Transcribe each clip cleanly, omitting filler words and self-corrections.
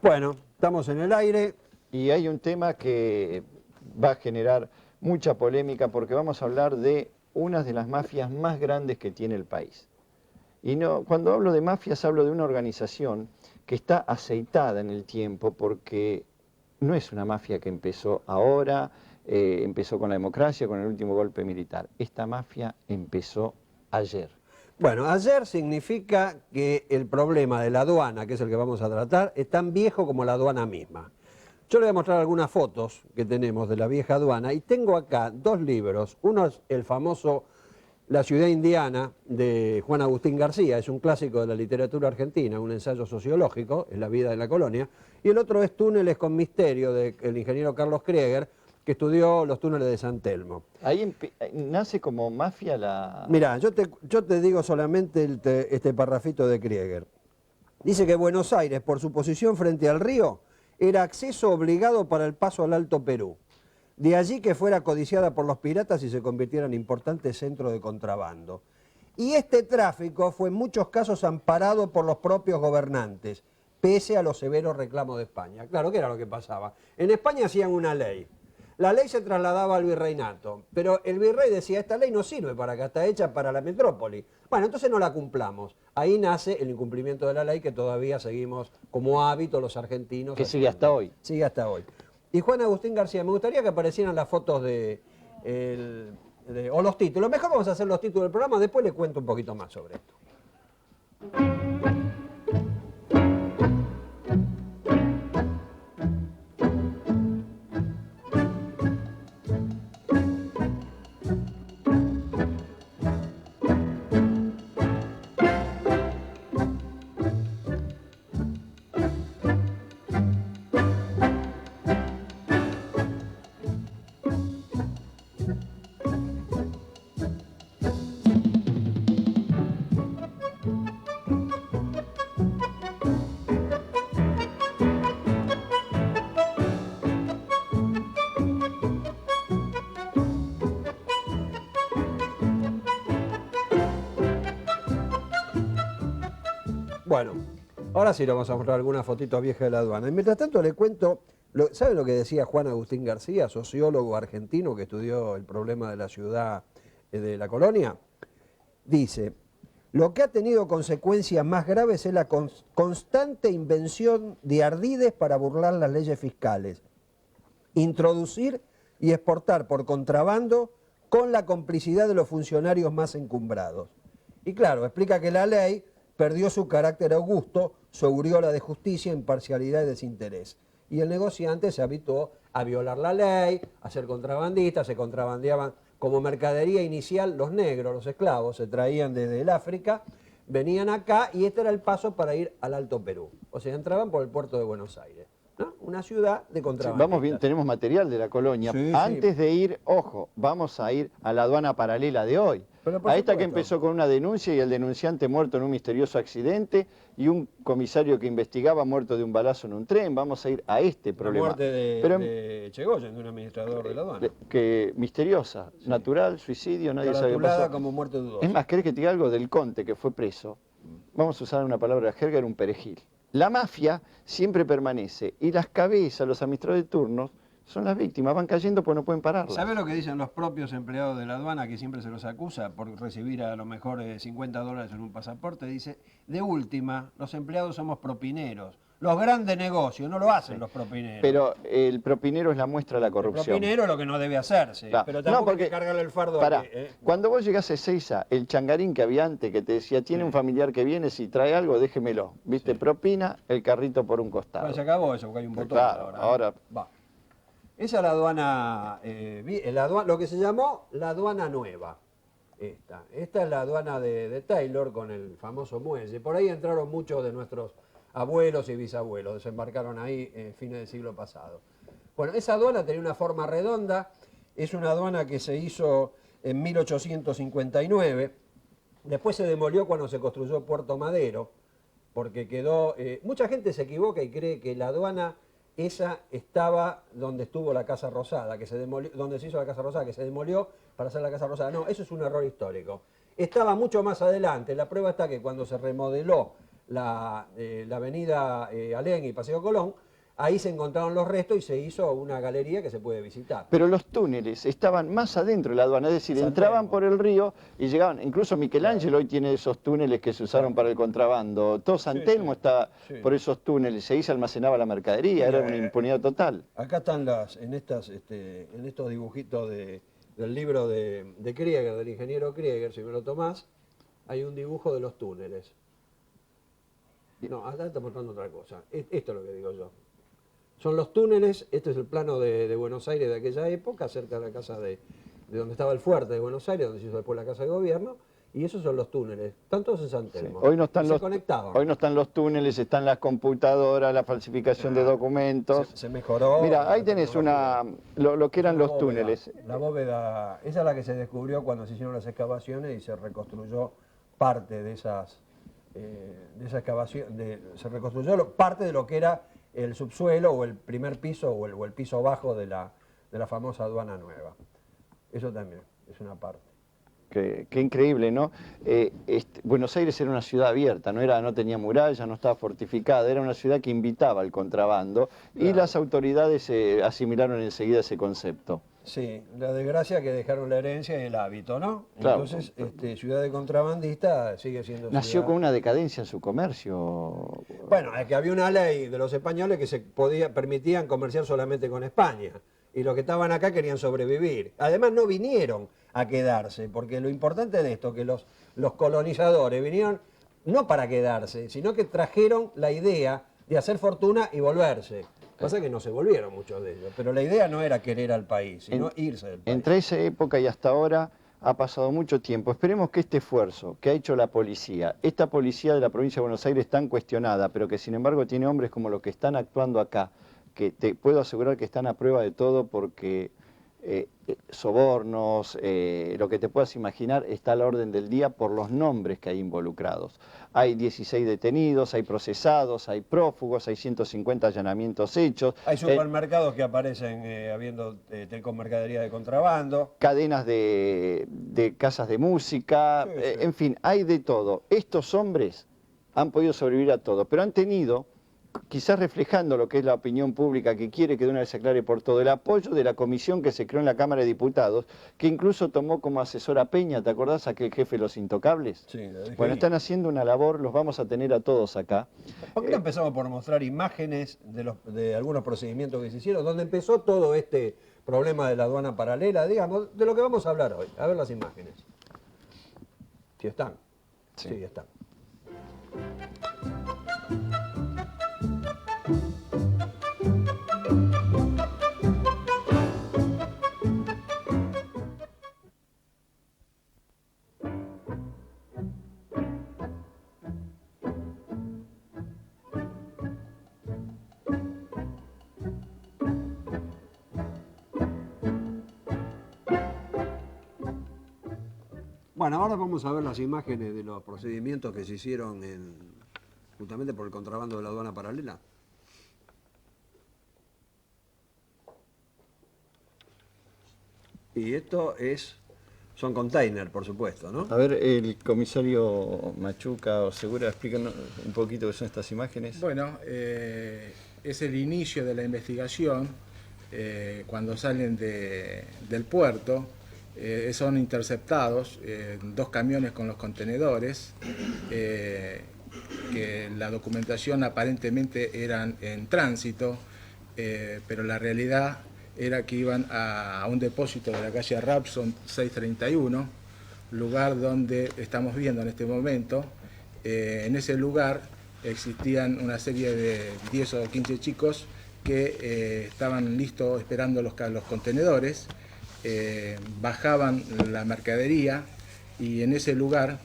Bueno, estamos en el aire. Y hay un tema que va a generar mucha polémica porque vamos a hablar de una de las mafias más grandes que tiene el país. Y no, cuando hablo de mafias hablo de una organización que está aceitada en el tiempo porque no es una mafia que empezó ahora, empezó con la democracia, con el último golpe militar. Esta mafia empezó ayer. Bueno, ayer significa que el problema de la aduana, que es el que vamos a tratar, es tan viejo como la aduana misma. Yo le voy a mostrar algunas fotos que tenemos de la vieja aduana y tengo acá dos libros. Uno es el famoso La ciudad indiana de Juan Agustín García, es un clásico de la literatura argentina, un ensayo sociológico, es la vida de la colonia, y el otro es Túneles con misterio del ingeniero Carlos Krieger, que estudió los túneles de San Telmo. Ahí nace como mafia la... Mirá, yo te digo solamente este parrafito de Krieger. Dice que Buenos Aires, por su posición frente al río, era acceso obligado para el paso al Alto Perú. De allí que fuera codiciada por los piratas y se convirtiera en importante centro de contrabando. Y este tráfico fue en muchos casos amparado por los propios gobernantes, pese a los severos reclamos de España. Claro, ¿qué era lo que pasaba? En España hacían una ley. La ley se trasladaba al virreinato, pero el virrey decía, esta ley no sirve para acá, está hecha para la metrópoli. Bueno, entonces no la cumplamos. Ahí nace el incumplimiento de la ley que todavía seguimos como hábito los argentinos. Que sigue hasta hoy. Sigue hasta hoy. Y Juan Agustín García, me gustaría que aparecieran las fotos o los títulos. Mejor vamos a hacer los títulos del programa, después le cuento un poquito más sobre esto. Bueno, ahora sí le vamos a mostrar algunas fotitos viejas de la aduana. Y mientras tanto le cuento, ¿saben lo que decía Juan Agustín García, sociólogo argentino que estudió el problema de la ciudad de la colonia? Dice, lo que ha tenido consecuencias más graves es la constante invención de ardides para burlar las leyes fiscales, introducir y exportar por contrabando con la complicidad de los funcionarios más encumbrados. Y claro, explica que la ley perdió su carácter augusto, su aureola de justicia, imparcialidad y desinterés. Y el negociante se habituó a violar la ley, a ser contrabandista, se contrabandeaban como mercadería inicial los negros, los esclavos, se traían desde el África, venían acá y este era el paso para ir al Alto Perú. O sea, entraban por el puerto de Buenos Aires, ¿no? Una ciudad de contrabandistas. Vamos bien, tenemos material de la colonia. Sí, Antes de ir, ojo, vamos a ir a la aduana paralela de hoy. A esta que empezó con una denuncia y el denunciante muerto en un misterioso accidente y un comisario que investigaba muerto de un balazo en un tren. Vamos a ir a este problema. La muerte de Chegoyen, de un administrador de la aduana. Misteriosa, sí. Natural, suicidio, nadie sabe qué pasó. Como muerte dudosa. Es más, ¿querés que te diga algo del Conte que fue preso? Vamos a usar una palabra de jerga, era un perejil. La mafia siempre permanece y las cabezas, los administradores de turnos, son las víctimas, van cayendo porque no pueden pararlas. ¿Sabe lo que dicen los propios empleados de la aduana, que siempre se los acusa por recibir a lo mejor $50 en un pasaporte? Dice, de última, los empleados somos propineros. Los grandes negocios no lo hacen los propineros. Pero el propinero es la muestra de la corrupción. El propinero es lo que no debe hacerse, claro. Pero tampoco hay que cargarle el fardo pará, a que, Cuando vos llegás a Ezeiza, el changarín que había antes, que te decía, tiene un familiar que viene, si trae algo, déjemelo. ¿Viste? Sí. Propina, el carrito por un costado. Bueno, se acabó eso, porque hay un botón claro, ahora. Va. Esa es la aduana, lo que se llamó la aduana nueva. Esta es la aduana de Taylor con el famoso muelle. Por ahí entraron muchos de nuestros abuelos y bisabuelos, desembarcaron ahí fines del siglo pasado. Bueno, esa aduana tenía una forma redonda, es una aduana que se hizo en 1859, después se demolió cuando se construyó Puerto Madero, porque quedó... mucha gente se equivoca y cree que la aduana esa estaba donde estuvo la Casa Rosada, que se demolió, donde se hizo la Casa Rosada, que se demolió para hacer la Casa Rosada. No, eso es un error histórico. Estaba mucho más adelante, la prueba está que cuando se remodeló la avenida Alén y Paseo Colón, ahí se encontraron los restos y se hizo una galería que se puede visitar. Pero los túneles estaban más adentro de la aduana, es decir, San entraban Telmo. por el río y llegaban. Incluso Michelangelo hoy tiene esos túneles que se usaron para el contrabando. Todo San Sí, Telmo sí, está sí. por esos túneles, ahí se almacenaba la mercadería, era una impunidad total. Acá están en estos dibujitos del libro de Krieger, del ingeniero Krieger, si me lo tomás, hay un dibujo de los túneles. No, acá está mostrando otra cosa. Esto es lo que digo yo. Son los túneles, este es el plano de Buenos Aires de aquella época, cerca de la casa de donde estaba el fuerte de Buenos Aires, donde se hizo después la casa de gobierno, y esos son los túneles, están todos en San Telmo. Hoy no están Y los, se conectaban. hoy no están los túneles, están las computadoras, la falsificación de documentos. Se mejoró. Mira, ahí la tenés tecnología. lo que eran La los bóveda, túneles. La bóveda, esa es la que se descubrió cuando se hicieron las excavaciones y se reconstruyó parte de esas, de esa excavación, se reconstruyó parte de lo que era el subsuelo o el primer piso o el piso bajo de la famosa aduana nueva. Eso también es una parte. Qué increíble, ¿no? Buenos Aires era una ciudad abierta, no tenía muralla, no estaba fortificada, era una ciudad que invitaba al contrabando y Claro. las autoridades asimilaron enseguida ese concepto. Sí, la desgracia que dejaron la herencia y el hábito, ¿no? Claro. Entonces, ciudad de contrabandista sigue siendo Nació ciudad. con una decadencia en su comercio. Bueno, es que había una ley de los españoles que permitían comerciar solamente con España. Y los que estaban acá querían sobrevivir. Además no vinieron a quedarse, porque lo importante de esto es que los colonizadores vinieron no para quedarse, sino que trajeron la idea de hacer fortuna y volverse. Pasa que no se volvieron muchos de ellos, pero la idea no era querer al país, sino irse del país. Entre esa época y hasta ahora ha pasado mucho tiempo. Esperemos que este esfuerzo que ha hecho la policía, esta policía de la provincia de Buenos Aires tan cuestionada, pero que sin embargo tiene hombres como los que están actuando acá, que te puedo asegurar que están a prueba de todo porque sobornos, lo que te puedas imaginar está a la orden del día por los nombres que hay involucrados. Hay 16 detenidos, hay procesados, hay prófugos, hay 150 allanamientos hechos. Hay supermercados que aparecen habiendo con mercadería de contrabando. Cadenas de casas de música, Sí, sí. En fin, hay de todo. Estos hombres han podido sobrevivir a todo, pero han tenido, quizás reflejando lo que es la opinión pública que quiere que de una vez se aclare por todo, el apoyo de la comisión que se creó en la Cámara de Diputados, que incluso tomó como asesor a Peña, ¿te acordás? Aquel jefe de los intocables. Sí, la dejé Bueno, ahí. están haciendo una labor, los vamos a tener a todos acá. ¿Por qué no empezamos por mostrar imágenes de algunos procedimientos que se hicieron, donde empezó todo este problema de la aduana paralela, digamos, de lo que vamos a hablar hoy? A ver las imágenes. Si están. Sí. Sí, están. Bueno, ahora vamos a ver las imágenes de los procedimientos que se hicieron justamente por el contrabando de la aduana paralela. Y esto son containers, por supuesto, ¿no? A ver, el comisario Machuca o Segura, explícanos un poquito qué son estas imágenes. Bueno, es el inicio de la investigación. Cuando salen del puerto, son interceptados 2 camiones con los contenedores, que la documentación aparentemente eran en tránsito, pero la realidad era que iban a un depósito de la calle Rapson 631, lugar donde estamos viendo en este momento. En ese lugar existían una serie de 10 o 15 chicos que estaban listos esperando los contenedores, bajaban la mercadería y en ese lugar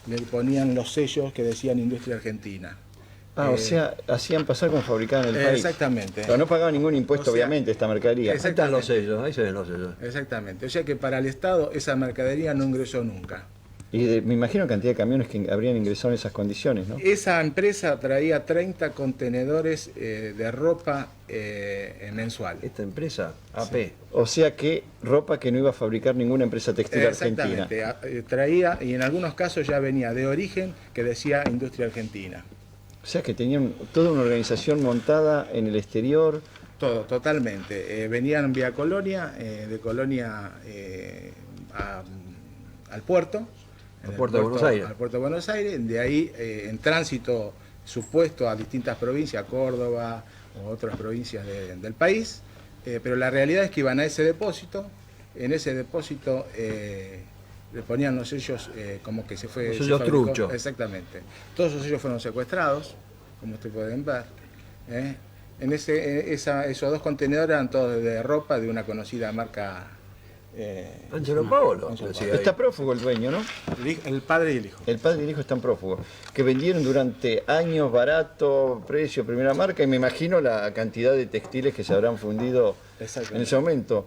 le ponían los sellos que decían Industria Argentina. O sea, hacían pasar como fabricaban en el país. Exactamente. Pero no pagaban ningún impuesto, O sea, obviamente, esta mercadería. Ahí están los sellos, ahí se ven los sellos. Exactamente. O sea que para el Estado esa mercadería no ingresó nunca. Y me imagino cantidad de camiones que habrían ingresado en esas condiciones, ¿no? Esa empresa traía 30 contenedores de ropa mensual. Esta empresa, AP. O sea que ropa que no iba a fabricar ninguna empresa textil argentina. Exactamente. Traía, y en algunos casos ya venía de origen que decía Industria Argentina. O sea que tenían toda una organización montada en el exterior. Todo, totalmente. Venían vía Colonia, de Colonia al puerto. Al puerto de Buenos Aires. Al puerto de Buenos Aires, de ahí en tránsito supuesto a distintas provincias, Córdoba o otras provincias del país, pero la realidad es que iban a ese depósito, en ese depósito le ponían los sellos como que se fue... Los sellos truchos. Exactamente. Todos esos sellos fueron secuestrados, como ustedes pueden ver. En esos dos contenedores eran todos de ropa de una conocida marca... Angelo Paolo. Está prófugo el dueño, ¿no? El padre y el hijo. El padre y el hijo están prófugos. Que vendieron durante años barato, precio, primera marca, y me imagino la cantidad de textiles que se habrán fundido en ese momento.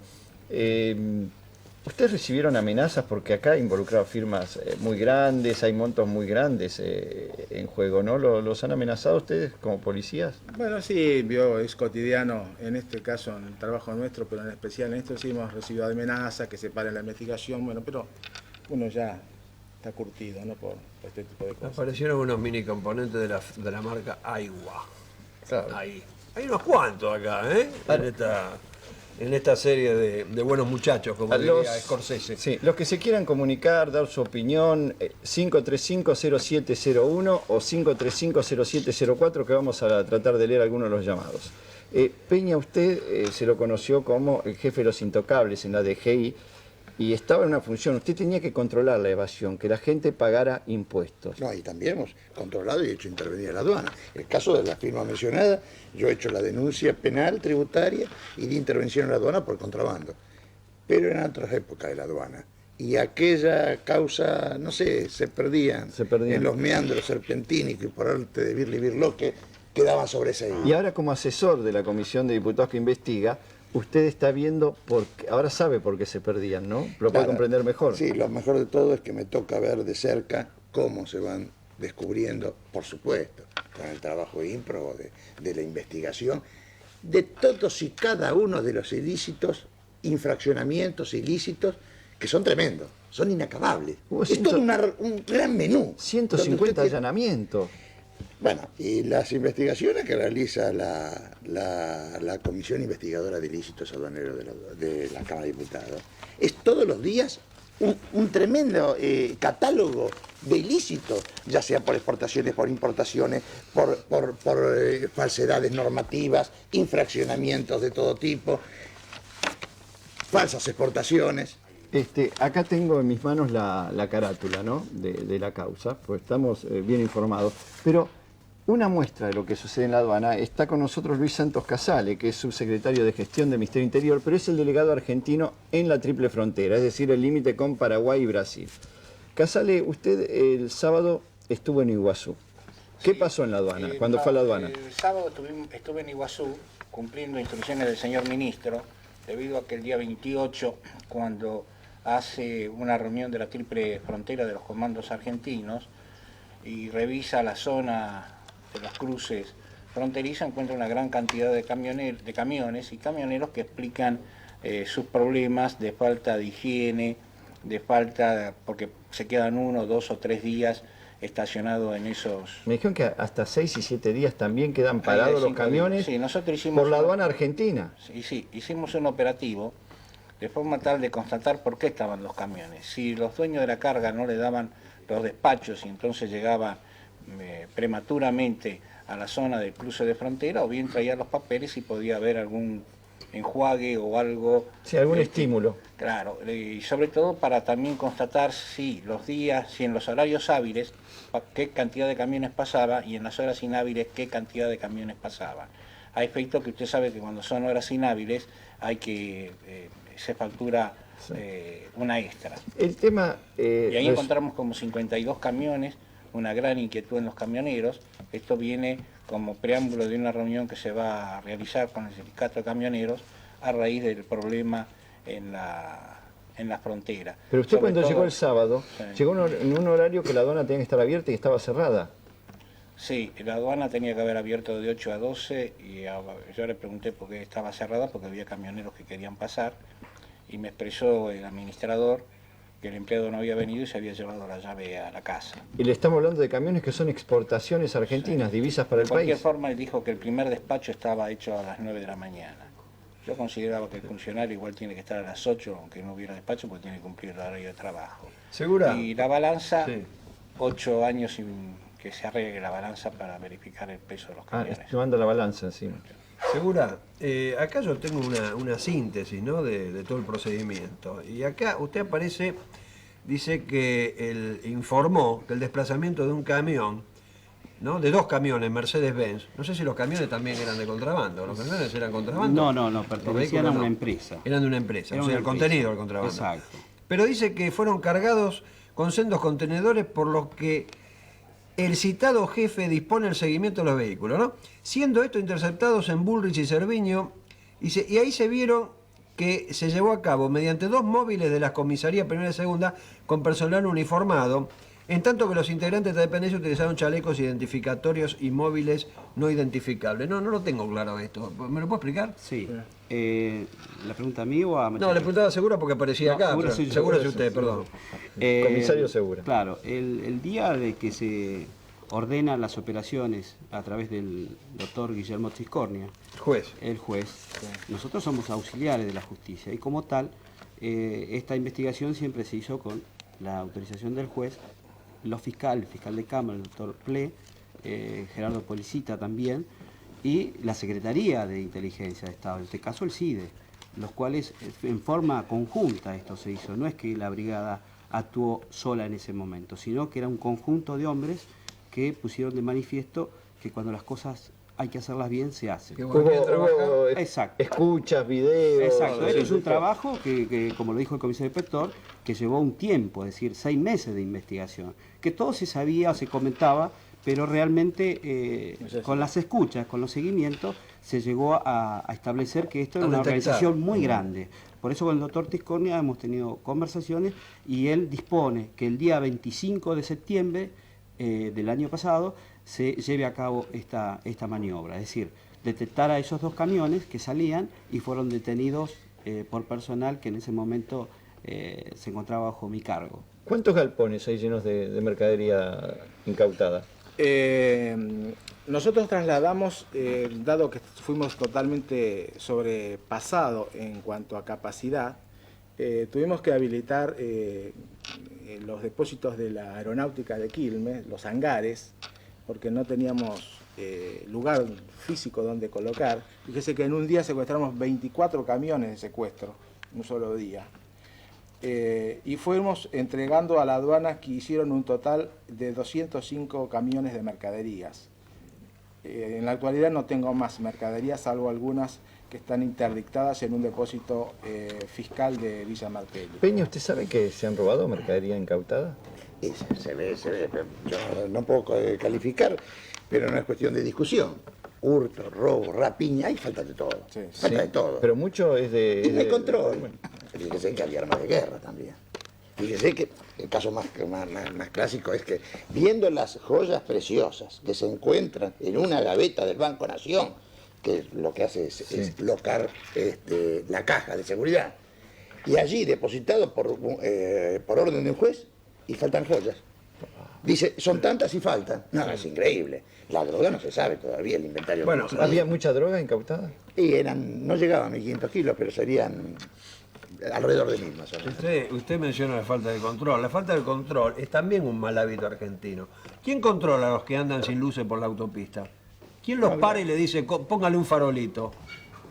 ¿Ustedes recibieron amenazas? Porque acá involucraron firmas muy grandes, hay montos muy grandes en juego, ¿no? ¿Los han amenazado ustedes como policías? Bueno, sí, es cotidiano, en este caso en el trabajo nuestro, pero en especial en esto sí hemos recibido amenazas, que se pare la investigación, bueno, pero uno ya está curtido, ¿no? por este tipo de cosas. Aparecieron unos mini componentes de la marca Aiwa. Claro. Hay unos cuantos acá, en esta serie de buenos muchachos, como diría Scorsese. Sí, los que se quieran comunicar, dar su opinión, 535-0701 o 535-0704, que vamos a tratar de leer algunos de los llamados. Peña, usted se lo conoció como el jefe de los intocables en la DGI y estaba en una función. Usted tenía que controlar la evasión, que la gente pagara impuestos. No, y también hemos controlado y hecho intervenir a la aduana. El caso de la firma mencionada, yo he hecho la denuncia penal, tributaria y de intervención en la aduana por contrabando. Pero en otras épocas de la aduana. Y aquella causa, no sé, se perdían en los meandros serpentínicos y por arte de Birli Birlo que quedaban sobreseídos. Y ahora como asesor de la Comisión de Diputados que investiga, usted está viendo, ahora sabe por qué se perdían, ¿no? Lo puede comprender mejor. Sí, lo mejor de todo es que me toca ver de cerca cómo se van descubriendo, por supuesto, con el trabajo ímprobo de la investigación, de todos y cada uno de los ilícitos, infraccionamientos ilícitos, que son tremendos, son inacabables. Es todo un gran menú. 150 allanamientos. Bueno, y las investigaciones que realiza la Comisión Investigadora de Ilícitos Aduaneros de la Cámara de Diputados, es todos los días un tremendo catálogo de ilícitos, ya sea por exportaciones, por importaciones, por falsedades normativas, infraccionamientos de todo tipo, falsas exportaciones. Acá tengo en mis manos la carátula, ¿no? de la causa, pues estamos bien informados, pero una muestra de lo que sucede en la aduana está con nosotros Luis Santos Casale, que es subsecretario de Gestión del Ministerio Interior, pero es el delegado argentino en la triple frontera, es decir, el límite con Paraguay y Brasil. Casale, usted el sábado estuvo en Iguazú. ¿Qué pasó en la aduana, cuando fue a la aduana? El sábado estuve en Iguazú cumpliendo instrucciones del señor ministro, debido a que el día 28, cuando hace una reunión de la triple frontera de los comandos argentinos y revisa la zona de los cruces fronterizos, encuentra una gran cantidad de camiones y camioneros que explican sus problemas de falta de higiene, porque se quedan 1, 2 o 3 días estacionados en esos... Me dijeron que hasta 6 y 7 días también quedan parados los camiones nosotros hicimos por la aduana argentina. Sí, hicimos un operativo de forma tal de constatar por qué estaban los camiones. Si los dueños de la carga no le daban los despachos y entonces llegaban prematuramente a la zona del cruce de frontera, o bien traían los papeles y podía haber algún enjuague o algo. Sí, algún estímulo. Claro, y sobre todo para también constatar si los días, si en los horarios hábiles, qué cantidad de camiones pasaba, y en las horas inhábiles, qué cantidad de camiones pasaban. A efecto que usted sabe que cuando son horas inhábiles hay que, se factura una extra. El tema... y ahí encontramos como 52 camiones, una gran inquietud en los camioneros. Esto viene como preámbulo de una reunión que se va a realizar con el sindicato de camioneros a raíz del problema en la frontera. Pero usted cuando llegó el sábado, llegó en un horario que la aduana tenía que estar abierta y estaba cerrada. Sí, la aduana tenía que haber abierto de 8 a 12 y yo le pregunté por qué estaba cerrada, porque había camioneros que querían pasar, y me expresó el administrador que el empleado no había venido y se había llevado la llave a la casa. Y le estamos hablando de camiones que son exportaciones argentinas, divisas para el De cualquier país. forma, él dijo que el primer despacho estaba hecho a las 9 de la mañana. Yo consideraba que el funcionario igual tiene que estar a las 8, aunque no hubiera despacho, porque tiene que cumplir el horario de trabajo. ¿Segura? Y la balanza, Sí. 8 años sin que se arregle la balanza para verificar el peso de los camiones. Te manda la balanza encima. Segura, acá yo tengo una síntesis, ¿no?, de todo el procedimiento. Y acá usted aparece, dice que informó que el desplazamiento de un camión, ¿no?, de 2 camiones Mercedes-Benz, no sé si los camiones también eran de contrabando, ¿los camiones eran contrabando? No, Los pertenecían vehículos a una no. empresa. Eran de una empresa, Era o sea, una el empresa. contenido del contrabando. Exacto. Pero dice que fueron cargados con sendos contenedores por los que el citado jefe dispone el seguimiento de los vehículos, ¿no? Siendo estos interceptados en Bullrich y Cerviño, y ahí se vieron que se llevó a cabo mediante 2 móviles de las comisarías primera y segunda con personal uniformado, en tanto que los integrantes de la dependencia utilizaron chalecos identificatorios y móviles no identificables. No lo tengo claro esto. ¿Me lo puedo explicar? Sí. ¿La pregunta a mí o a No, le preguntaba Segura porque aparecía No, acá. Segura Pero soy yo. Segura es usted, perdón. Comisario Segura. Claro, el día de que se ordenan las operaciones a través del doctor Guillermo Tiscornia, Juez. el juez, nosotros somos auxiliares de la justicia y como tal, esta investigación siempre se hizo con la autorización del juez, el fiscal de Cámara, el doctor Ple, Gerardo Policita también, y la Secretaría de Inteligencia de Estado, en este caso el CIDE, los cuales en forma conjunta esto se hizo, no es que la brigada actuó sola en ese momento, sino que era un conjunto de hombres que pusieron de manifiesto que cuando las cosas hay que hacerlas bien, se hacen. Qué bueno. Hubo Exacto. escuchas, videos. Exacto, esto es un sí. trabajo que, como lo dijo el comisario inspector, que llevó un tiempo, es decir, 6 meses de investigación, que todo se sabía, se comentaba, pero realmente con las escuchas, con los seguimientos, se llegó a establecer que esto era una organización muy grande. Por eso con el doctor Tiscornia hemos tenido conversaciones y él dispone que el día 25 de septiembre del año pasado se lleve a cabo esta maniobra, es decir, detectar a esos 2 camiones que salían y fueron detenidos por personal que en ese momento se encontraba bajo mi cargo. ¿Cuántos galpones hay llenos de mercadería incautada? Nosotros trasladamos, dado que fuimos totalmente sobrepasados en cuanto a capacidad, tuvimos que habilitar los depósitos de la aeronáutica de Quilmes, los hangares, porque no teníamos lugar físico donde colocar. Fíjese que en un día secuestramos 24 camiones de secuestro, en un solo día. Y fuimos entregando a la aduana, que hicieron un total de 205 camiones de mercaderías. En la actualidad no tengo más mercaderías, salvo algunas que están interdictadas en un depósito fiscal de Villa Martelli. Peña, ¿usted sabe que se han robado mercadería incautada? Y se ve. Yo no puedo calificar, pero no es cuestión de discusión. Hurto, robo, rapiña, hay falta de todo. Sí. Falta de todo. Pero mucho es de... Y no hay control. Fíjese que había armas de guerra también. Fíjese que el caso más clásico es que, viendo las joyas preciosas que se encuentran en una gaveta del Banco Nación, que lo que hace es bloquear la caja de seguridad, y allí depositado por orden de un juez, y faltan joyas. Dice, son tantas y faltan. No, es increíble. La droga no se sabe todavía, el inventario. Bueno, no se sabe. ¿Había mucha droga incautada? Y no llegaban a 1.500 kilos, pero serían alrededor de 1.000 más o menos. Usted menciona la falta de control. La falta de control es también un mal hábito argentino. ¿Quién controla a los que andan sin luces por la autopista? ¿Quién los para y le dice, póngale un farolito?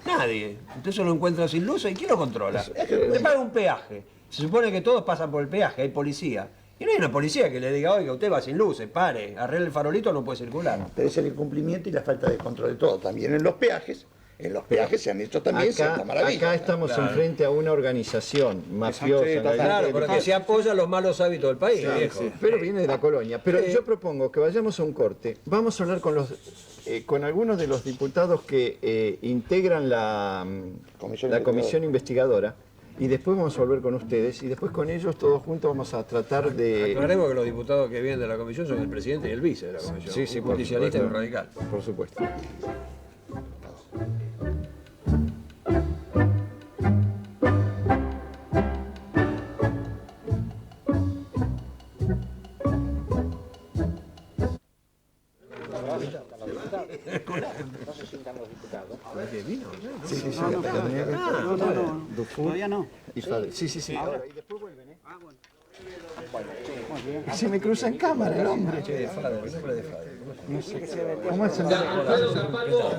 Nadie. Usted se lo encuentra sin luces y ¿quién lo controla? Le paga un peaje. Se supone que todos pasan por el peaje, hay policía. Y no hay una policía que le diga, oiga, usted va sin luces, pare, arregle el farolito, no puede circular. Pero es el incumplimiento y la falta de control de todo. También en los peajes. En los peajes se han hecho también ciertas maravillas. Acá estamos enfrente a una organización mafiosa. Claro, porque se apoya los malos hábitos del país, viejo. Pero viene de la colonia. Pero yo propongo que vayamos a un corte. Vamos a hablar con algunos de los diputados que integran la comisión investigadora. Y después vamos a volver con ustedes y después con ellos todos juntos vamos a tratar de... Aclaremos que los diputados que vienen de la comisión son el presidente y el vice de la comisión. Sí, un justicialista y un radical. Por supuesto. No se sientan los diputados. Todavía no. Y Fadel. Sí. Y después vuelven, ¿eh? Y se me cruza en cámara el hombre. ¿Cómo es el nombre? Alfredo Capalvo,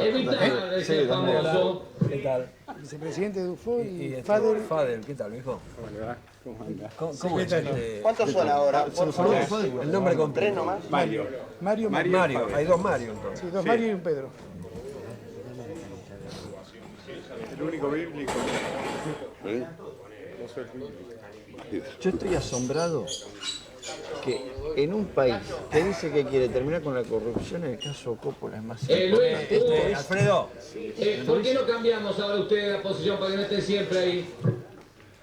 evita ese famoso. ¿Qué tal? Vicepresidente Dufo y Fadel. Fadel. Fadel, ¿qué tal, viejo? ¿Cómo es? ¿Cuántos son ahora? El nombre completo. Mario. Mario, hay dos Mario entonces. Sí, dos Mario y un Pedro. El único bíblico. Yo estoy asombrado que en un país que dice que quiere terminar con la corrupción, el caso Coppola es más Luis, Alfredo. ¿por qué no cambiamos ahora ustedes la posición para que no estén siempre ahí?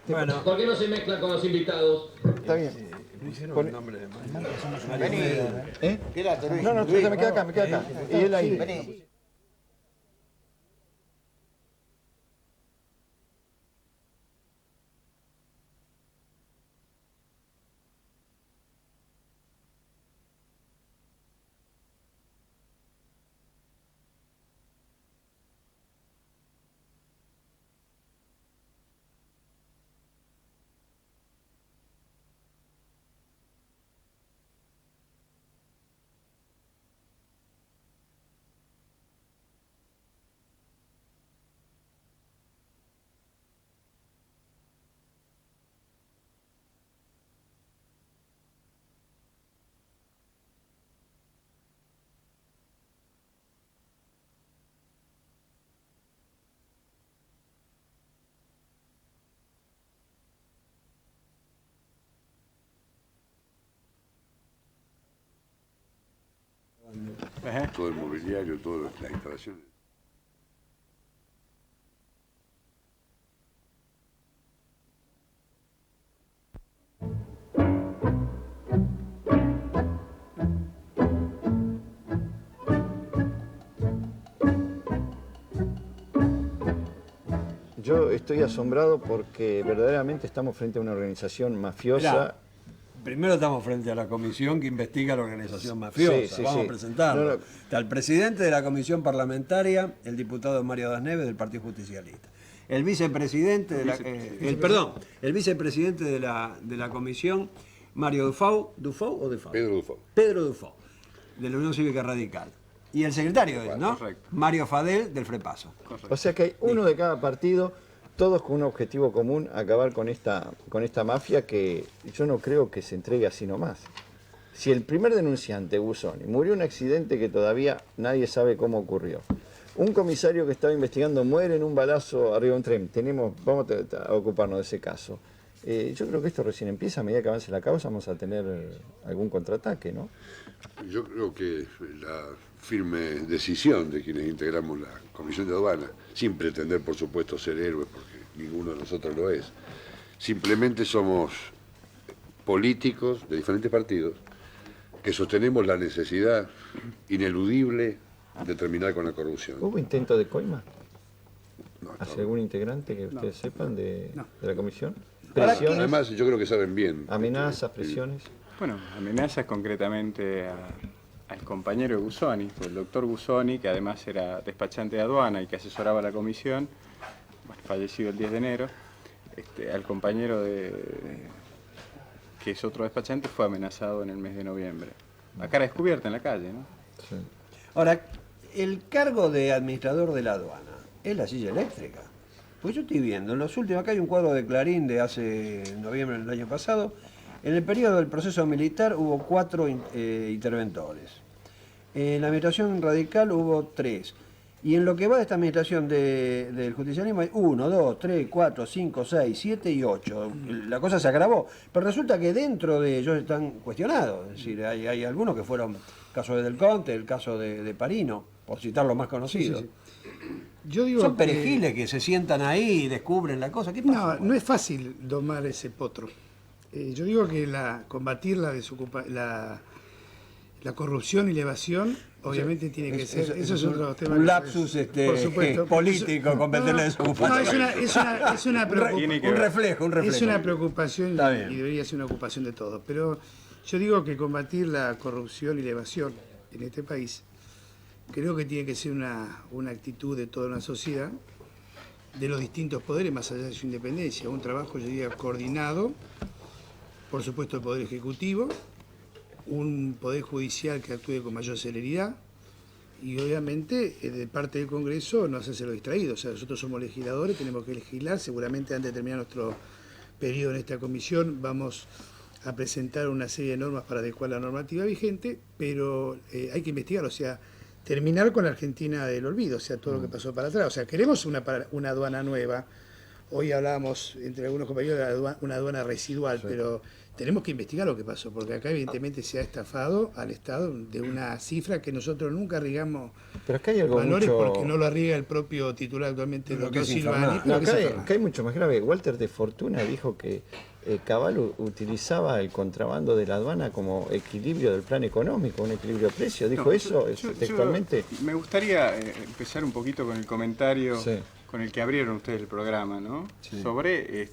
Bueno, ¿Por qué no se mezclan con los invitados? Está bien. no hicieron el nombre de Mario. Vení. ¿Eh? Quédate, Luis. No, me queda acá, Y él ahí. Vení. Todo el mobiliario, todas las instalaciones. Yo estoy asombrado porque verdaderamente estamos frente a una organización mafiosa. Mirá, primero estamos frente a la comisión que investiga la organización mafiosa. Sí, Vamos sí. a presentarlo. No. Está el presidente de la comisión parlamentaria, el diputado Mario Das Neves del Partido Justicialista. El vicepresidente de la, el vicepresidente de la comisión, Mario Dufau, Pedro Dufau. Pedro Dufau, de la Unión Cívica Radical. Y el secretario de él, ¿no? Correcto. Mario Fadel, del Frepaso. O sea que hay uno de cada partido, todos con un objetivo común, acabar con esta mafia que yo no creo que se entregue así nomás. Si el primer denunciante, Busoni, murió en un accidente que todavía nadie sabe cómo ocurrió, un comisario que estaba investigando muere en un balazo arriba de un tren, vamos a ocuparnos de ese caso. Yo creo que esto recién empieza, a medida que avance la causa vamos a tener algún contraataque, ¿no? Yo creo que la firme decisión de quienes integramos la Comisión de Aduana, sin pretender, por supuesto, ser héroes, porque ninguno de nosotros lo es, simplemente somos políticos de diferentes partidos que sostenemos la necesidad ineludible de terminar con la corrupción. ¿Hubo intento de coima? No, ¿Hacia algún integrante que ustedes sepan de la comisión? Ahora, ¿Presiones? Además, yo creo que saben bien. ¿Amenazas, presiones? Bueno, amenazas concretamente al compañero Busoni, el doctor Busoni, que además era despachante de aduana y que asesoraba a la comisión, bueno, fallecido el 10 de enero, al compañero que es otro despachante, fue amenazado en el mes de noviembre. A cara descubierta en la calle, ¿no? Sí. Ahora, el cargo de administrador de la aduana es la silla eléctrica. Pues yo estoy viendo, en los últimos, acá hay un cuadro de Clarín de hace noviembre del año pasado. En el periodo del proceso militar hubo 4 interventores. En la administración radical hubo 3. Y en lo que va de esta administración del justicialismo hay 1, 2, 3, 4, 5, 6, 7 y 8. La cosa se agravó. Pero resulta que dentro de ellos están cuestionados. Es decir, hay algunos que fueron el caso de Del Conte, el caso de Parino, por citar los más conocidos. Sí. Yo digo Son perejiles que se sientan ahí y descubren la cosa. ¿Qué pasa? No es fácil domar ese potro. Yo digo que combatir la corrupción y la evasión, obviamente tiene que ser. Eso es otro tema. Un lapsus por supuesto, político, combatirle desocupación. No, es una Un reflejo. Es una preocupación Está bien. y debería ser una ocupación de todos. Pero yo digo que combatir la corrupción y la evasión en este país, creo que tiene que ser una actitud de toda una sociedad, de los distintos poderes, más allá de su independencia, un trabajo, yo diría, coordinado, por supuesto el Poder Ejecutivo, un Poder Judicial que actúe con mayor celeridad y obviamente de parte del Congreso no hacerse lo distraído. O sea, nosotros somos legisladores, tenemos que legislar, seguramente antes de terminar nuestro periodo en esta comisión vamos a presentar una serie de normas para adecuar la normativa vigente, pero hay que investigar, o sea, terminar con la Argentina del olvido, o sea, todo lo que pasó para atrás. O sea, queremos una aduana nueva. Hoy hablábamos entre algunos compañeros de una aduana residual, sí, pero tenemos que investigar lo que pasó, porque acá evidentemente se ha estafado al Estado de una cifra que nosotros nunca arriesgamos pero acá hay algo valores mucho... porque no lo arriesga el propio titular actualmente, el doctor Silvani. No, acá hay mucho más grave. Walter de Fortuna dijo que Caballo utilizaba el contrabando de la aduana como equilibrio del plan económico, un equilibrio de precios. ¿Dijo eso textualmente? Me gustaría empezar un poquito con el comentario, sí, con el que abrieron ustedes el programa, ¿no? Sí. Sobre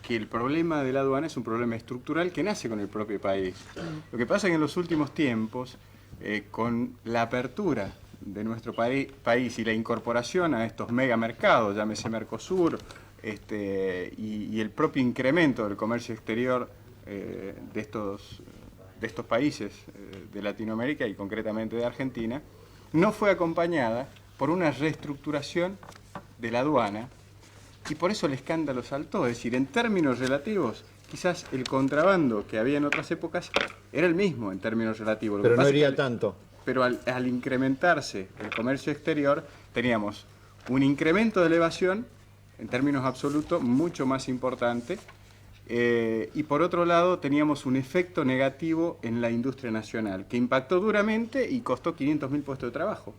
que el problema de la aduana es un problema estructural que nace con el propio país. Lo que pasa es que en los últimos tiempos, con la apertura de nuestro país y la incorporación a estos megamercados, llámese Mercosur, y el propio incremento del comercio exterior de estos países de Latinoamérica y concretamente de Argentina, no fue acompañada por una reestructuración de la aduana y por eso el escándalo saltó. Es decir, en términos relativos, quizás el contrabando que había en otras épocas era el mismo en términos relativos. Pero no iría tanto. Pero al incrementarse el comercio exterior, teníamos un incremento de la evasión en términos absolutos mucho más importante, y por otro lado teníamos un efecto negativo en la industria nacional, que impactó duramente y costó 500.000 puestos de trabajo.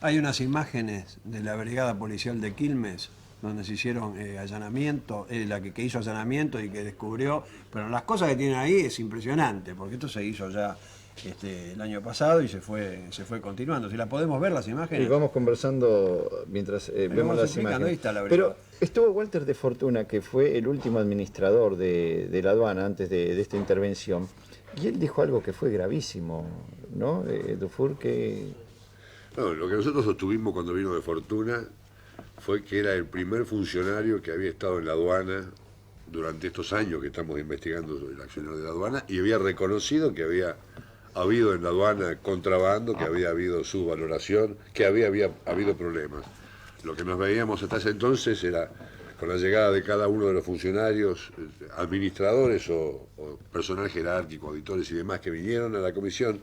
Hay unas imágenes de la Brigada Policial de Quilmes, donde se hicieron allanamientos, la que hizo allanamiento y que descubrió, pero las cosas que tienen ahí es impresionante, porque esto se hizo ya el año pasado y se fue continuando. Si la podemos ver las imágenes. Y vamos conversando mientras vemos las imágenes. Pero estuvo Walter de Fortuna, que fue el último administrador de la aduana antes de esta intervención, y él dijo algo que fue gravísimo, ¿no? Dufour, que... No, lo que nosotros sostuvimos cuando vino de Fortuna fue que era el primer funcionario que había estado en la aduana durante estos años que estamos investigando sobre el accionar de la aduana y había reconocido que había habido en la aduana contrabando, que había habido subvaloración, que había habido problemas. Lo que nos veíamos hasta ese entonces era, con la llegada de cada uno de los funcionarios, administradores o personal jerárquico, auditores y demás que vinieron a la comisión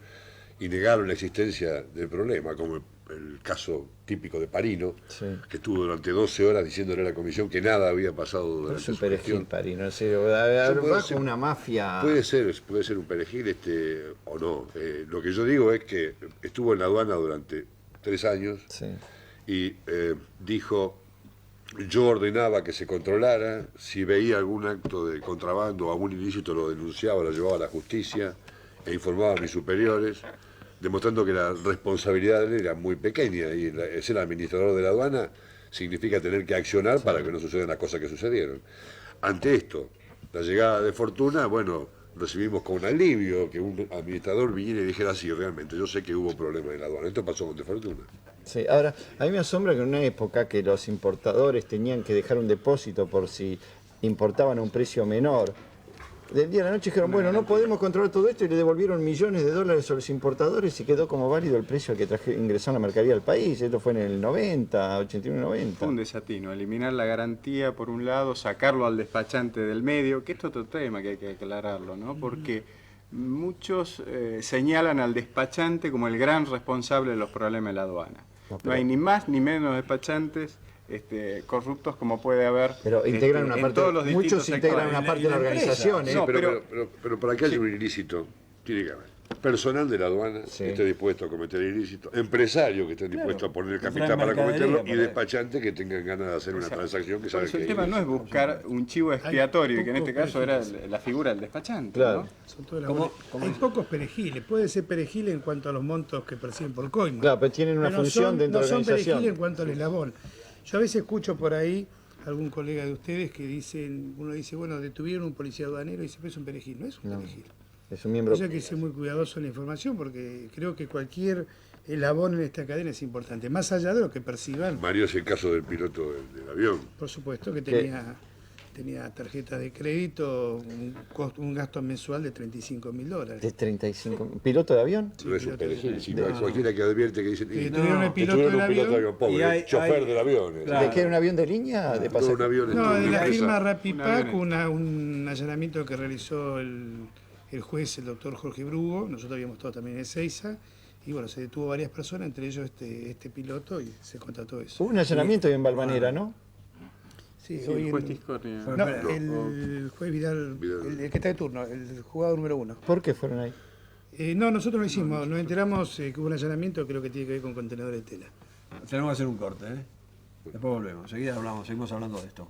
y negaron la existencia del problema, como el caso típico de Parino, sí, que estuvo durante 12 horas diciéndole a la comisión que nada había pasado durante su gestión. Parino, en serio, bajo una mafia... Puede ser un perejil o no. Lo que yo digo es que estuvo en la aduana durante 3 años, sí, y dijo, yo ordenaba que se controlara, si veía algún acto de contrabando o algún ilícito lo denunciaba, lo llevaba a la justicia e informaba a mis superiores, demostrando que la responsabilidad de él era muy pequeña y ser administrador de la aduana significa tener que accionar, sí, para que no sucedan las cosas que sucedieron. Ante esto, la llegada de Fortuna, bueno, recibimos con un alivio que un administrador viniera y dijera, sí, realmente, yo sé que hubo problemas en la aduana. Esto pasó con de Fortuna. Sí, ahora, a mí me asombra que en una época que los importadores tenían que dejar un depósito por si importaban a un precio menor, del día a la noche dijeron, bueno, no podemos controlar todo esto, y le devolvieron millones de dólares a los importadores y quedó como válido el precio al que ingresó la mercadería al país. Esto fue en el 90, 81-90. Fue un desatino, eliminar la garantía por un lado, sacarlo al despachante del medio, que esto es otro tema que hay que aclararlo, ¿no? Porque muchos señalan al despachante como el gran responsable de los problemas de la aduana. No hay ni más ni menos despachantes corruptos como puede haber, pero integran una parte, todos los muchos integran una parte de la organización. No, pero para que haya un ilícito tiene que haber personal de la aduana, sí, que esté dispuesto a cometer ilícito, empresarios que estén dispuestos a poner el capital para cometerlo y despachantes que tengan ganas de hacer una transacción que saben que el tema no es buscar un chivo expiatorio, que en este caso era la figura del despachante. Claro. ¿No? Hay pocos perejiles, puede ser perejil en cuanto a los montos que perciben por coima. Claro, pero tienen una función dentro de la organización. No son perejil en cuanto al eslabón. Yo a veces escucho por ahí algún colega de ustedes que dicen, uno dice, bueno, detuvieron un policía aduanero y dice, pero es un perejil. No es un perejil. Es un miembro... Yo hay que ser muy cuidadoso en la información porque creo que cualquier eslabón en esta cadena es importante, más allá de lo que perciban. Mario es el caso del piloto del avión. Por supuesto que tenía tarjeta de crédito, un gasto mensual de $35.000. De 35. ¿Piloto de avión? No es un perejil, sino hay cualquiera que advierte que dice... tuvieron el piloto del avión. Pobre, chofer del avión. Claro. ¿De qué era un avión de línea? ¿De pasajeros? Un avión No, de la firma empresa. Rapipac, un allanamiento que realizó el juez, el doctor Jorge Brugo. Nosotros habíamos estado también en Ezeiza. Y bueno, se detuvo varias personas, entre ellos este piloto, y se contrató eso. Hubo un allanamiento ahí en Balvanera, ¿no? Sí, el juez Tiscornia. No, el juez Vidal, el que está de turno, el jugador número 1. ¿Por qué fueron ahí? No, nosotros lo hicimos. Nos enteramos que hubo un allanamiento, creo que tiene que ver con contenedores de tela. Tenemos que hacer un corte, ¿eh? Después volvemos. Seguimos hablando de esto.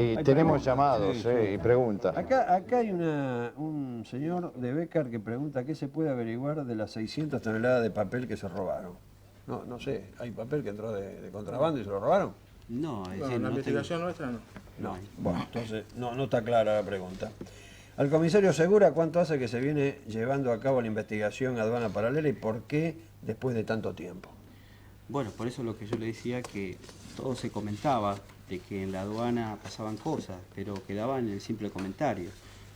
Y tenemos llamados y preguntas. Acá hay un señor de Bécar que pregunta qué se puede averiguar de las 600 toneladas de papel que se robaron. No sé, ¿hay papel que entró de contrabando y se lo robaron? No, es No, decir, la no investigación nuestra no. No. Bueno, entonces no está clara la pregunta. Al comisario Segura, ¿cuánto hace que se viene llevando a cabo la investigación aduana paralela y por qué después de tanto tiempo? Bueno, por eso lo que yo le decía, que todo se comentaba de que en la aduana pasaban cosas, pero quedaba en el simple comentario.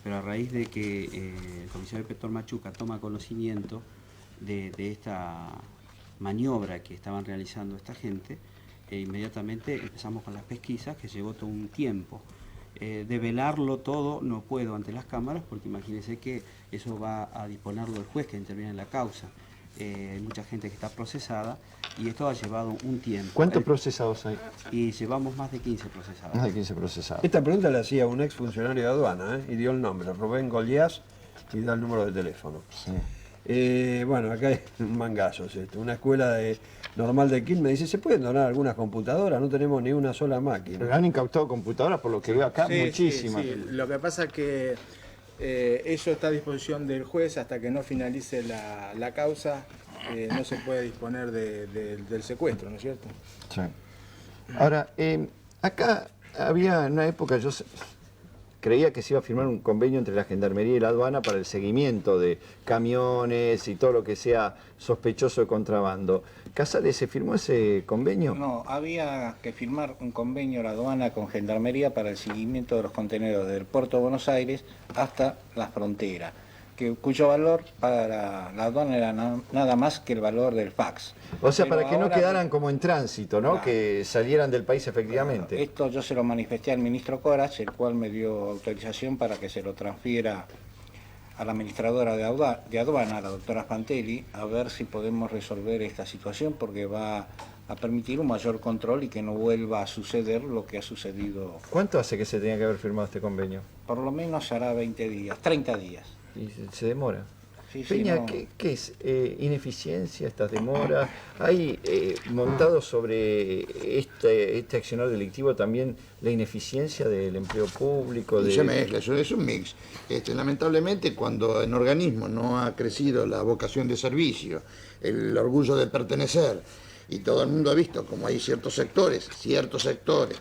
Pero a raíz de que el comisario inspector Machuca toma conocimiento de esta maniobra que estaban realizando esta gente, inmediatamente empezamos con las pesquisas, que llevó todo un tiempo. Develarlo todo no puedo ante las cámaras, porque imagínense que eso va a disponerlo el juez que interviene en la causa. Hay mucha gente que está procesada y esto ha llevado un tiempo. ¿Cuántos procesados hay? Y llevamos más de 15 procesados. Más de 15 procesados. Esta pregunta la hacía un ex funcionario de aduana, y dio el nombre, Rubén Goliás, y da el número de teléfono. Sí. Bueno, acá hay un mangazo, una escuela normal de Quilmes dice, ¿se pueden donar algunas computadoras? No tenemos ni una sola máquina. Pero han incautado computadoras, por lo que veo acá, muchísimas. Sí. Lo que pasa es que eso está a disposición del juez hasta que no finalice la causa. No se puede disponer del secuestro, ¿no es cierto? Sí. Ahora, acá había en una época, creía que se iba a firmar un convenio entre la Gendarmería y la aduana para el seguimiento de camiones y todo lo que sea sospechoso de contrabando. ¿Casales se firmó ese convenio? No, había que firmar un convenio la aduana con Gendarmería para el seguimiento de los contenedores del puerto de Buenos Aires hasta la frontera, cuyo valor para la aduana era nada más que el valor del fax. O sea, Pero para que no ahora quedaran como en tránsito, ¿no? Claro. Que salieran del país efectivamente. Esto yo se lo manifesté al ministro Coras, el cual me dio autorización para que se lo transfiera a la administradora de aduana, la doctora Fantelli, a ver si podemos resolver esta situación, porque va a permitir un mayor control y que no vuelva a suceder lo que ha sucedido. ¿Cuánto hace que se tenía que haber firmado este convenio? Por lo menos hará 20 días, 30 días. Y se demora. Sí, Peña, no. ¿qué es? ¿Ineficiencia, estas demoras? ¿Hay montado sobre este accionar delictivo también la ineficiencia del empleo público? Y se mezcla, eso es un mix. Lamentablemente, cuando en organismos no ha crecido la vocación de servicio, el orgullo de pertenecer, y todo el mundo ha visto como hay ciertos sectores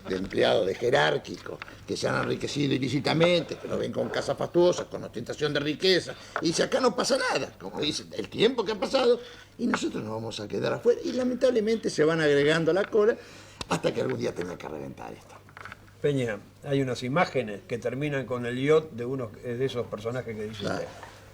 de empleados, de jerárquicos, que se han enriquecido ilícitamente, que lo ven con casas fastuosas, con ostentación de riqueza, y dice, acá no pasa nada, como dicen, el tiempo que ha pasado, y nosotros nos vamos a quedar afuera, y lamentablemente se van agregando a la cola, hasta que algún día tenga que reventar esto. Peña, hay unas imágenes que terminan con el yacht de uno de esos personajes que dice usted.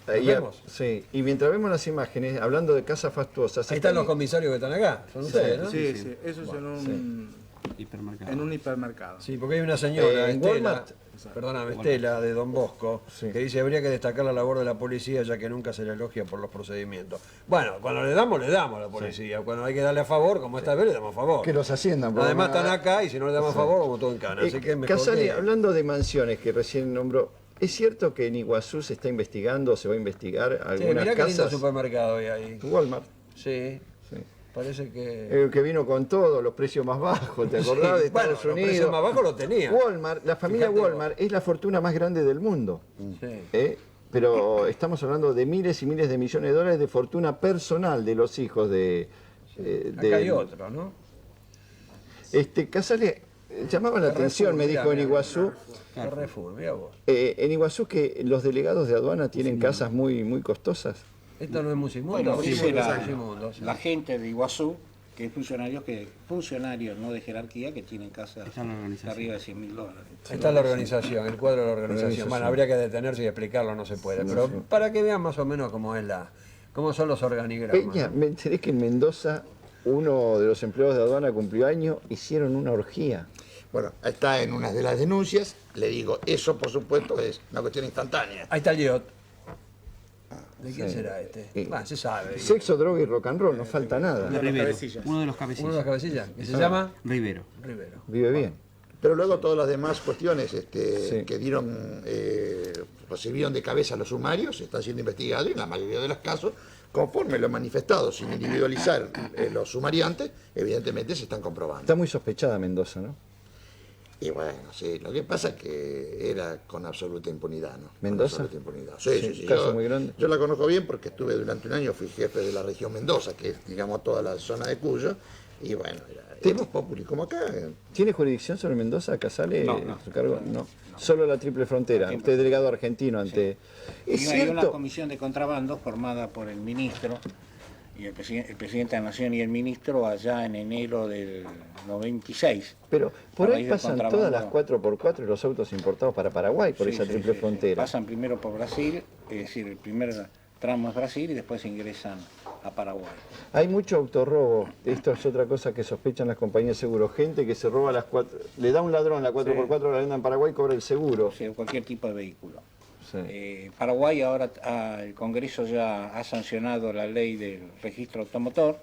¿Los vemos? Sí, y mientras vemos las imágenes, hablando de casas fastuosas... Ahí están los comisarios que están acá, son ustedes, ¿no? Sí, eso es en un hipermercado. Sí, porque hay una señora, en Estela, Walmart. perdóname, Estela, de Don Bosco, que dice habría que destacar la labor de la policía ya que nunca se le elogia por los procedimientos. Bueno, cuando le damos a la policía. Cuando hay que darle a favor, como esta vez, le damos a favor. Que los asciendan. Además están acá y si no le damos a favor, vamos todo en cana. Así que mejor Casale, hablando de mansiones que recién nombró, ¿es cierto que en Iguazú se está investigando o se va a investigar algunas mirá qué lindo casas? supermercado hay ahí. Walmart. Sí. Parece que... El que vino con todo, los precios más bajos, ¿te acordás? Sí, de Estados bueno, Unidos. los precios más bajos lo tenía. Walmart, la familia Fíjate Walmart es la fortuna más grande del mundo. Sí. Pero estamos hablando de miles y miles de millones de dólares de fortuna personal de los hijos de... Acá hay otro, ¿no? Casale llamaba la atención, me dijo en Iguazú. Carrefour, mirá vos. En Iguazú que los delegados de aduana tienen casas muy, muy costosas. ¿Esto no es Musimundo? Bueno, Sí, dice Musimundo, sí. la gente de Iguazú, que es funcionarios no de jerarquía, que tienen casas Está en la organización. de arriba de $100.000. Está la organización, el cuadro de la organización. Bueno, habría que detenerse y explicarlo, no se puede. Pero para que vean más o menos cómo son los organigramas. Peña, me enteré que en Mendoza uno de los empleados de aduana cumplió años, hicieron una orgía. Bueno, está en una de las denuncias, le digo, eso por supuesto es una cuestión instantánea. Ahí está el Liot. ¿De quién Sí. será este? Se sabe. Sexo, droga y rock and roll, no falta nada. De Rivero, uno de los cabecillas. Uno de los cabecillas, que se llama Rivero. Rivero. Vive bien. Pero luego todas las demás cuestiones que dieron, recibieron de cabeza los sumarios, están siendo investigados y en la mayoría de los casos, conforme lo manifestado, sin individualizar los sumariantes, evidentemente se están comprobando. Está muy sospechada Mendoza, ¿no? Y bueno, sí, lo que pasa es que era con absoluta impunidad, ¿no? ¿Mendoza? Con absoluta impunidad. Sí, sí. Caso muy grande. Yo la conozco bien porque estuve durante un año, fui jefe de la región Mendoza, que es, digamos, toda la zona de Cuyo, y bueno, era Voz Populi, como acá. ¿Tiene jurisdicción sobre Mendoza? ¿Casale No. su cargo? No. Solo la triple frontera. Usted es delegado argentino ante... ¿Es Y hay una cierto? comisión de contrabando formada por el ministro y el presidente de la Nación y el ministro allá en enero del 96. Pero por A ahí raíz del pasan contrabando. todas las 4x4 y los autos importados para Paraguay, por Sí, esa sí, triple sí, sí. frontera. Pasan primero por Brasil, es decir, el primer tramo es Brasil y después ingresan a Paraguay. Hay mucho autorrobo. Esto es otra cosa que sospechan las compañías de seguro. Gente que se roba las 4... Le da un ladrón la 4x4, la venda en Paraguay y cobra el seguro. O sea, cualquier tipo de vehículo. Sí. Paraguay ahora, el Congreso ya ha sancionado la ley del registro automotor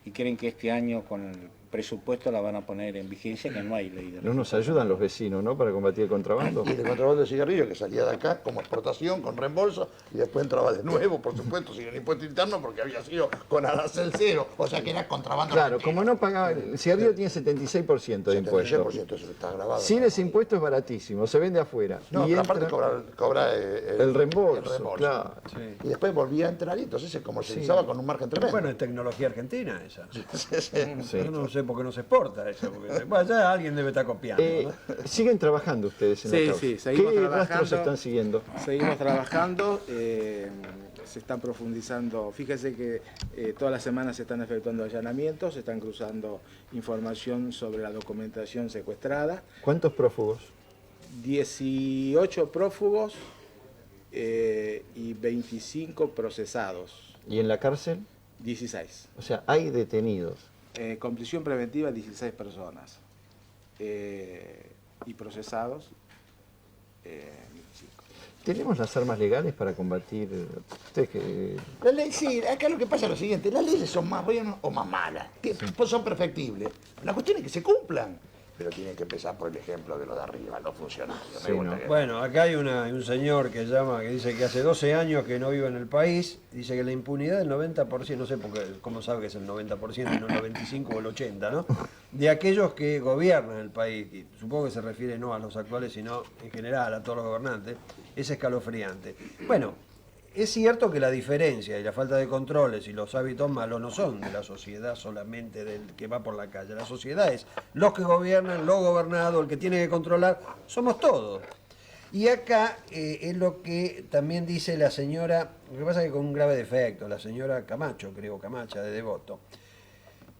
y creen que este año con el presupuesto la van a poner en vigencia, que no hay ley de No nos ayudan los vecinos, ¿no? Para combatir el contrabando. Y de contrabando de cigarrillos que salía de acá como exportación, con reembolso, y después entraba de nuevo, por supuesto, sin el impuesto interno, porque había sido con arancel cero, o sea que era contrabando. Claro, argentino. como no pagaba... El cigarrillo tiene 76% de impuesto. 76%, eso está grabado. Sin ese impuesto es baratísimo, se vende afuera. No, Y pero entra- aparte cobra el reembolso, claro. Y después volvía a entrar y entonces se comercializaba con un margen tremendo. Bueno, es tecnología argentina esa. Sí. Yo no sé por qué no se exporta eso. Porque, bueno, ya alguien debe estar copiando. ¿no? ¿Siguen trabajando ustedes en la Sí, causa? sí, seguimos ¿Qué trabajando. rastros están siguiendo? Seguimos trabajando, se están profundizando, fíjese que todas las semanas se están efectuando allanamientos, se están cruzando información sobre la documentación secuestrada, ¿Cuántos prófugos? 18 prófugos y 25 procesados, ¿Y en la cárcel? 16. O sea, hay detenidos. Con prisión preventiva 16 personas y procesados 25. ¿Tenemos las armas legales para combatir? Ustedes que... La ley, sí, acá lo que pasa es lo siguiente, las leyes son más buenas o más malas, que son perfectibles. La cuestión es que se cumplan, pero tienen que empezar por el ejemplo de los de arriba, los funcionarios. Sí, me gusta ¿no? que- Bueno, acá hay un señor que dice que hace 12 años que no vive en el país, dice que la impunidad del 90%, no sé cómo sabe que es el 90% y no el 95 o el 80, ¿no? De aquellos que gobiernan el país, y supongo que se refiere no a los actuales, sino en general a todos los gobernantes, es escalofriante. Bueno, es cierto que la diferencia y la falta de controles y los hábitos malos no son de la sociedad solamente del que va por la calle. La sociedad es los que gobiernan, los gobernados, el que tiene que controlar, somos todos. Y acá es lo que también dice la señora, lo que pasa es que con un grave defecto, la señora Camacho, creo, Camacha, de Devoto.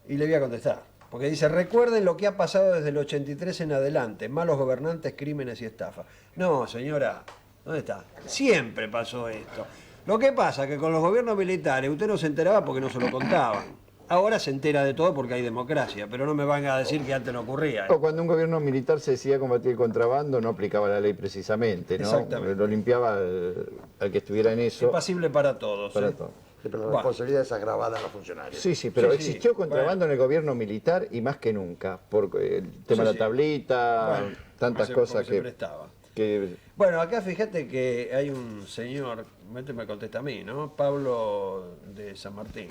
Y le voy a contestar, porque dice, recuerden lo que ha pasado desde el 83 en adelante, malos gobernantes, crímenes y estafas. No, señora, ¿dónde está? Siempre pasó esto. Lo que pasa es que con los gobiernos militares usted no se enteraba porque no se lo contaban. Ahora se entera de todo porque hay democracia, pero no me van a decir que antes no ocurría. O cuando un gobierno militar se decidía combatir el contrabando, no aplicaba la ley precisamente, ¿no? Exactamente. Lo limpiaba al que estuviera en eso. Es pasible para todos. Para ¿eh? todo. Sí, pero la Bueno. responsabilidad es agravada en los funcionarios. Sí, sí, pero Sí, sí. existió contrabando en el gobierno militar y más que nunca, por el tema de Sí, la sí. tablita, Bueno, tantas porque cosas se que... prestaba. que Bueno, acá fíjate que hay un señor, me contesta a mí, ¿no? Pablo de San Martín.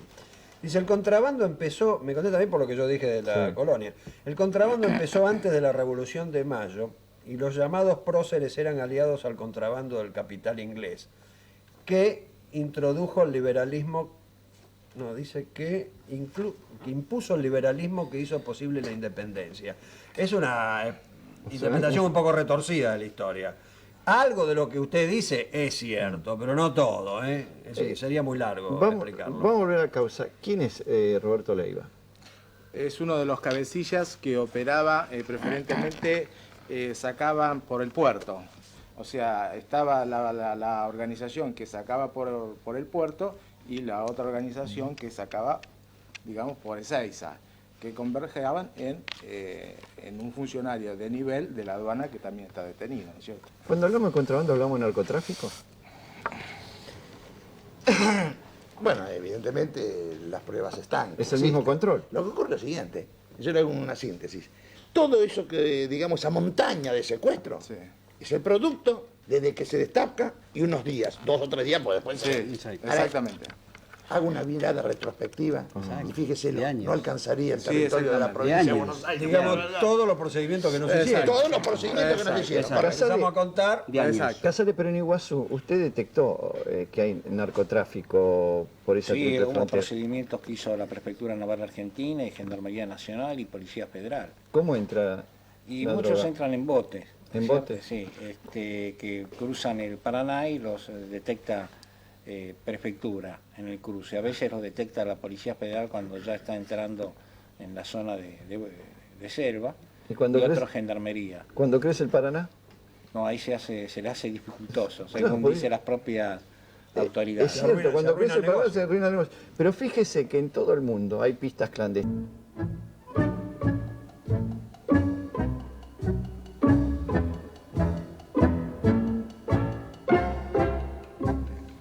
Dice, el contrabando empezó, me conté también por lo que yo dije de la colonia, el contrabando empezó antes de la Revolución de Mayo y los llamados próceres eran aliados al contrabando del capital inglés, que introdujo el liberalismo, no, dice que impuso el liberalismo que hizo posible la independencia. Es una interpretación un poco retorcida de la historia. Algo de lo que usted dice es cierto, pero no todo, ¿eh? Sería muy largo explicarlo. Vamos a volver a la causa. ¿Quién es Roberto Leiva? Es uno de los cabecillas que operaba preferentemente, sacaban por el puerto. O sea, estaba la organización que sacaba por el puerto y la otra organización que sacaba, digamos, por Ezeiza, que convergeaban en un funcionario de nivel de la aduana que también está detenido, ¿no es cierto? Cuando hablamos de contrabando, ¿hablamos de narcotráfico? Bueno, evidentemente las pruebas están. ¿Es el mismo control? Lo que ocurre es lo siguiente, yo le hago una síntesis. Todo eso que, digamos, esa montaña de secuestro, es el producto desde que se destaca y unos días, 2 o 3 días, pues después exactamente. Hago una mirada retrospectiva y fíjese, no alcanzaría el territorio de la provincia de Buenos Aires. Digamos, todos los procedimientos que no se hicieron. Todos los procedimientos que no se hicieron. Ahora empezamos a contar. Casale, pero en Iguazú, ¿usted detectó que hay narcotráfico por esa Sí, ruta hubo frontera? procedimientos que hizo la Prefectura Naval Argentina y Gendarmería Nacional y Policía Federal. ¿Cómo entra Y la muchos droga? entran en botes. ¿En botes? Sí, que cruzan el Paraná y los detecta Prefectura en el cruce. A veces los detecta la Policía Federal cuando ya está entrando en la zona de selva ¿Y cuando otros Gendarmería. ¿Cuándo crece el Paraná? No, ahí se le hace dificultoso, Claro, según porque- dicen las propias autoridades. Es cierto, cuando crece el Paraná negocio. se arruina el negocio. Pero fíjese que en todo el mundo hay pistas clandestinas.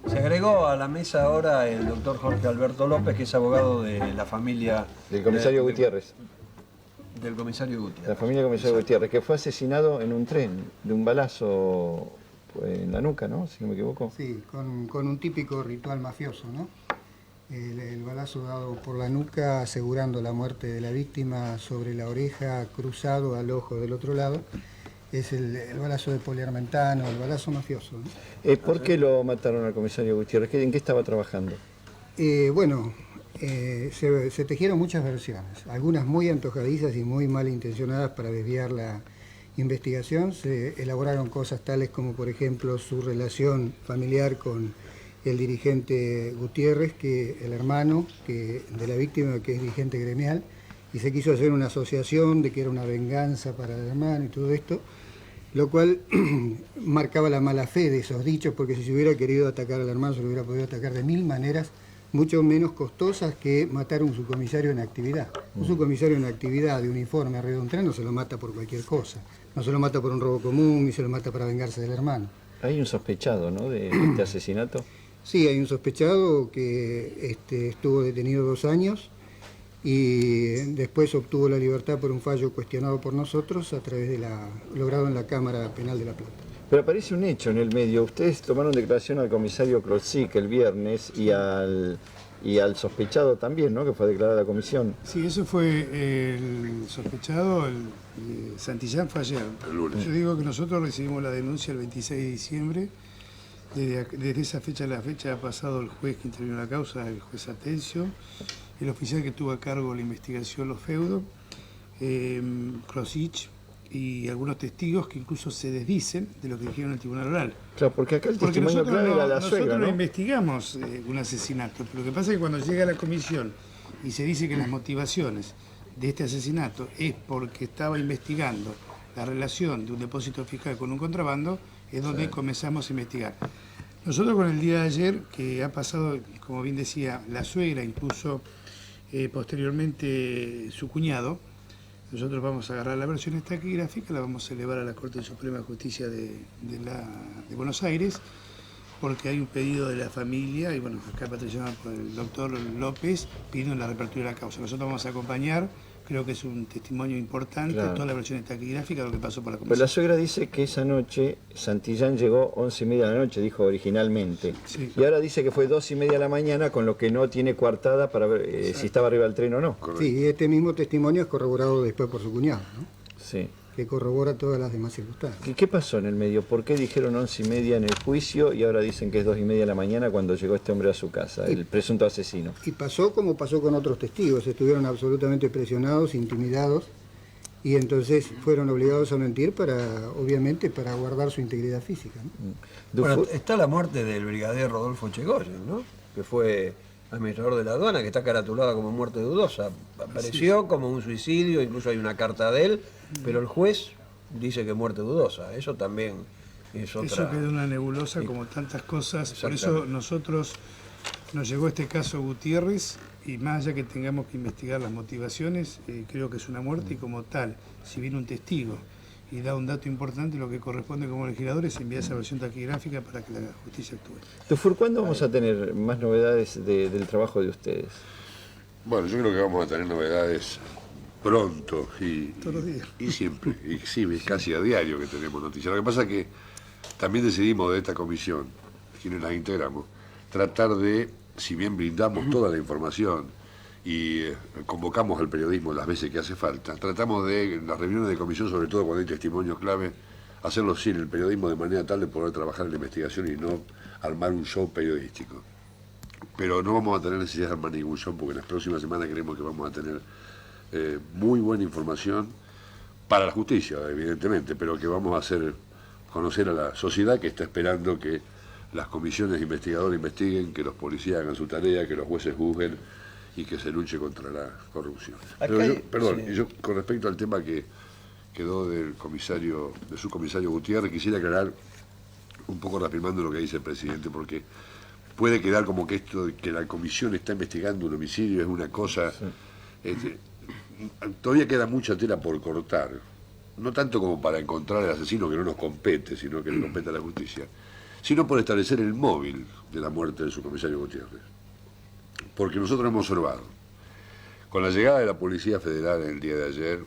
Se agregó a la mesa ahora el doctor Jorge Alberto López, que es abogado de la familia... Del comisario Gutiérrez. Del comisario Gutiérrez. La familia comisario Gutiérrez, que fue asesinado en un tren de un balazo en la nuca, ¿no? Si no me equivoco. Sí, con un típico ritual mafioso, ¿no? El balazo dado por la nuca asegurando la muerte de la víctima sobre la oreja, cruzado al ojo del otro lado. Es el balazo de poliarmentano, el balazo mafioso, ¿no? ¿Por qué lo mataron al comisario Gutiérrez? ¿En qué estaba trabajando? Se tejieron muchas versiones, algunas muy antojadizas y muy malintencionadas para desviar la investigación. Se elaboraron cosas tales como, por ejemplo, su relación familiar con el dirigente Gutiérrez, que el hermano de la víctima, que es dirigente gremial, y se quiso hacer una asociación de que era una venganza para el hermano y todo esto, lo cual marcaba la mala fe de esos dichos, porque si se hubiera querido atacar al hermano se lo hubiera podido atacar de 1000 maneras, mucho menos costosas que matar a un subcomisario en actividad. Un subcomisario en actividad de uniforme arriba de un tren no se lo mata por cualquier cosa, no se lo mata por un robo común ni se lo mata para vengarse del hermano. Hay un sospechado, ¿no?, de este asesinato. Sí, hay un sospechado que estuvo detenido 2 años y después obtuvo la libertad por un fallo cuestionado por nosotros a través de logrado en la Cámara Penal de La Plata. Pero aparece un hecho en el medio. Ustedes tomaron declaración al comisario Klotzik el viernes y al sospechado también, ¿no?, que fue declarada la comisión. Sí, eso fue el sospechado, Santillán fue ayer. El lunes. Yo digo que nosotros recibimos la denuncia el 26 de diciembre. Desde esa fecha a la fecha ha pasado el juez que intervino en la causa, el juez Atencio, el oficial que tuvo a cargo la investigación, los feudos, Klotzik, y algunos testigos que incluso se desdicen de lo que dijeron en el tribunal oral. Claro, porque acá el Porque testimonio clave era la suegra, nosotros ¿no? no investigamos un asesinato, pero lo que pasa es que cuando llega a la comisión y se dice que las motivaciones de este asesinato es porque estaba investigando la relación de un depósito fiscal con un contrabando, es donde comenzamos a investigar. Nosotros con el día de ayer, que ha pasado, como bien decía, la suegra, incluso posteriormente su cuñado, nosotros vamos a agarrar la versión taquigráfica, la vamos a elevar a la Corte Suprema de Justicia de Buenos Aires, porque hay un pedido de la familia, y bueno, acá patrocinado por el doctor López, pidiendo la reapertura de la causa. Nosotros vamos a acompañar Creo que es un testimonio importante, Claro. toda la versión taquigráfica de lo que pasó por la Pero comisión. la suegra dice que esa noche Santillán llegó 11:30 de la noche, dijo originalmente. Sí. Y ahora dice que fue 2:30 de la mañana, con lo que no tiene coartada para ver si estaba arriba del tren o no. Sí, y este mismo testimonio es corroborado después por su cuñado, ¿no? Sí. Que corrobora todas las demás circunstancias. ¿Qué pasó en el medio? ¿Por qué dijeron 11:30 en el juicio y ahora dicen que es 2:30 de la mañana cuando llegó este hombre a su casa, el presunto asesino? Y pasó como pasó con otros testigos, estuvieron absolutamente presionados, intimidados, y entonces fueron obligados a mentir obviamente, para guardar su integridad física, ¿no? Bueno, está la muerte del brigadier Rodolfo Chegoyen, ¿no? Que fue administrador de la aduana, que está caratulada como muerte dudosa. Apareció como un suicidio, incluso hay una carta de él, pero el juez dice que muerte dudosa. Eso también es otra... Eso quedó una nebulosa como tantas cosas. Por eso nosotros nos llegó este caso Gutiérrez, y más allá que tengamos que investigar las motivaciones, creo que es una muerte, y como tal, si viene un testigo y da un dato importante, lo que corresponde como legislador es enviar esa versión taquigráfica para que la justicia actúe. Dufour, ¿cuándo vamos a tener más novedades del trabajo de ustedes? Bueno, yo creo que vamos a tener novedades pronto Todos los días. y siempre, y sí, casi a diario que tenemos noticias. Lo que pasa es que también decidimos de esta comisión, quienes las integramos, tratar de, si bien brindamos toda la información y convocamos al periodismo las veces que hace falta, tratamos de, en las reuniones de comisión, sobre todo cuando hay testimonios clave, hacerlo sin el periodismo de manera tal de poder trabajar en la investigación y no armar un show periodístico. Pero no vamos a tener necesidad de armar ningún show porque en las próximas semanas creemos que vamos a tener muy buena información para la justicia, evidentemente, pero que vamos a hacer conocer a la sociedad que está esperando que las comisiones investigadoras investiguen, que los policías hagan su tarea, que los jueces juzguen y que se luche contra la corrupción. Pero yo, perdón, sí. yo con respecto al tema que quedó del subcomisario Gutiérrez, quisiera aclarar un poco reafirmando lo que dice el presidente, porque puede quedar como que esto de que la comisión está investigando un homicidio es una cosa... todavía queda mucha tela por cortar, no tanto como para encontrar al asesino, que no nos compete, sino que le compete a la justicia, sino por establecer el móvil de la muerte del subcomisario Gutiérrez. Porque nosotros hemos observado, con la llegada de la Policía Federal el día de ayer,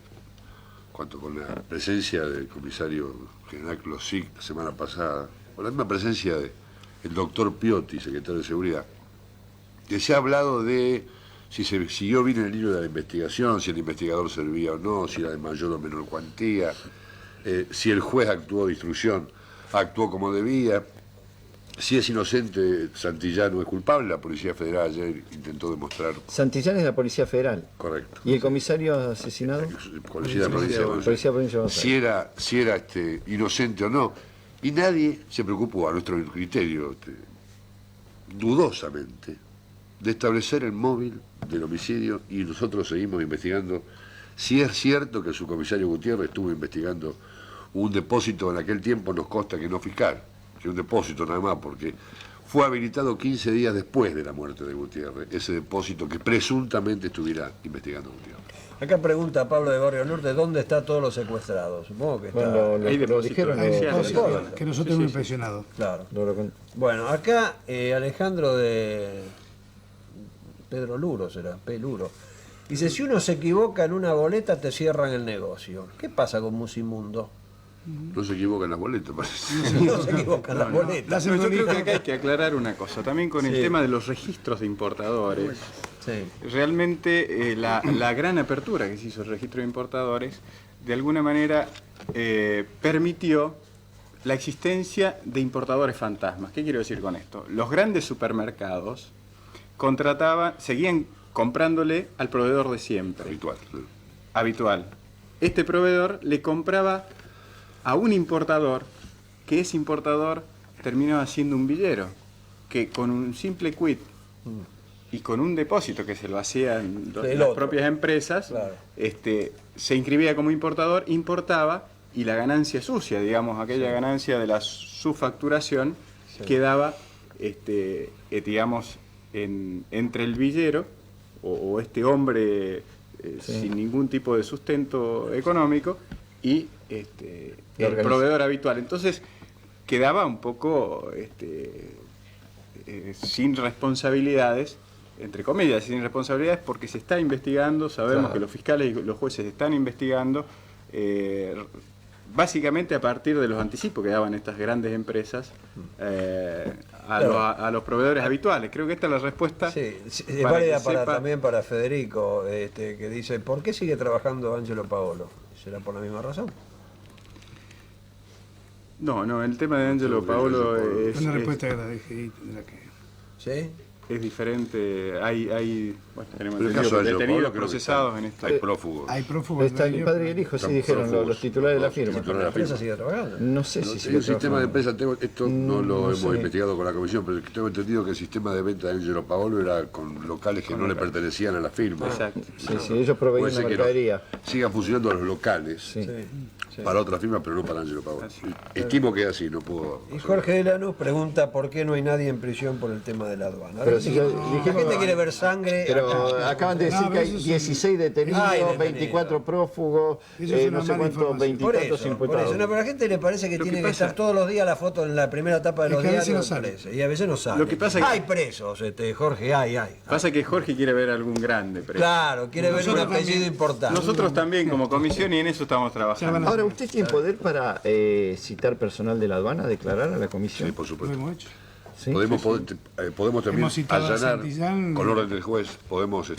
cuanto con la presencia del comisario general Closic la semana pasada, con la misma presencia del doctor Piotti, secretario de Seguridad, que se ha hablado de si se siguió bien el hilo de la investigación, si el investigador servía o no, si era de mayor o menor cuantía, si el juez actuó de instrucción, actuó como debía, si es inocente Santillán o es culpable. La Policía Federal ayer intentó demostrar... Santillán es la Policía Federal. Correcto. ¿Y el comisario asesinado? Policía de Provincia de Buenos Aires. Policía de Provincia de Buenos Aires. Si era inocente o no. Y nadie se preocupó, a nuestro criterio, dudosamente, de establecer el móvil del homicidio, y nosotros seguimos investigando si es cierto que el subcomisario Gutiérrez estuvo investigando un depósito en aquel tiempo, nos consta que no fiscal, que un depósito nada más, porque fue habilitado 15 días después de la muerte de Gutiérrez, ese depósito que presuntamente estuviera investigando Gutiérrez. Acá pregunta Pablo de Barrio Norte, ¿dónde están todos los secuestrados? Supongo que está... Bueno, lo dijeron. Que nosotros hemos impresionado. Claro. Bueno, acá Alejandro de Pedro Luro, será, P. Luro. Dice, si uno se equivoca en una boleta, te cierran el negocio. ¿Qué pasa con Musimundo? No se equivocan las boletas, parece. No se equivocan las boletas. Yo creo que acá hay que aclarar una cosa, también con el tema de los registros de importadores. Realmente la gran apertura que se hizo el registro de importadores, de alguna manera permitió la existencia de importadores fantasmas. ¿Qué quiero decir con esto? Los grandes supermercados seguían comprándole al proveedor de siempre. Habitual. Este proveedor le compraba a un importador, que ese importador terminaba siendo un villero, que con un simple quit y con un depósito que se lo hacían las propias empresas, se inscribía como importador, importaba, y la ganancia sucia, digamos, aquella ganancia de la subfacturación, quedaba, digamos, entre el villero o este hombre sin ningún tipo de sustento económico y el proveedor habitual. Entonces quedaba un poco sin responsabilidades entre comillas, sin responsabilidades, porque se está investigando, sabemos que los fiscales y los jueces están investigando, básicamente a partir de los anticipos que daban estas grandes empresas a los proveedores habituales. Creo que esta es la respuesta. Sí, es válida también para Federico, que dice, ¿por qué sigue trabajando Angelo Paolo? ¿Será por la misma razón? No, el tema de Angelo Paolo es... Una respuesta que la DGI tendrá que... ¿Sí? Es diferente, tenemos el caso de detenidos procesados en esto. Hay prófugos. Hay prófugos. Está el padre y el hijo, sí dijeron los titulares de la firma. ¿La empresa sigue trabajando? No sé si Hay sigue un sistema de trabajando. empresa, esto no lo hemos investigado con la comisión, pero tengo entendido que el sistema de venta de Angelo Paolo era con locales que no le pertenecían a la firma. Exacto. Sí, ellos proveían la mercadería. Sigan funcionando los locales para otra firma, pero no para Angelo Paolo. Estimo que es así, no puedo... Y Jorge de Lanús pregunta por qué no hay nadie en prisión por el tema de la aduana. Pero La gente quiere ver sangre. Pero acaban de decir que hay 16 detenidos, 24 prófugos, no sé cuántos, 20 y tantos imputados. Pero a la gente le parece que tiene que estar todos los días la foto en la primera etapa de los diarios. Y a veces no sale. Lo que pasa es que hay presos, Jorge, hay. Pasa que Jorge quiere ver algún grande preso. Claro, quiere ver un apellido importante. Nosotros también como comisión y en eso estamos trabajando. Ahora, ¿usted tiene poder para citar personal de la aduana a declarar a la comisión? Sí, por supuesto. Lo hemos hecho. ¿Sí? Podemos también Hemos citado a allanar Santillán. con orden del juez, podemos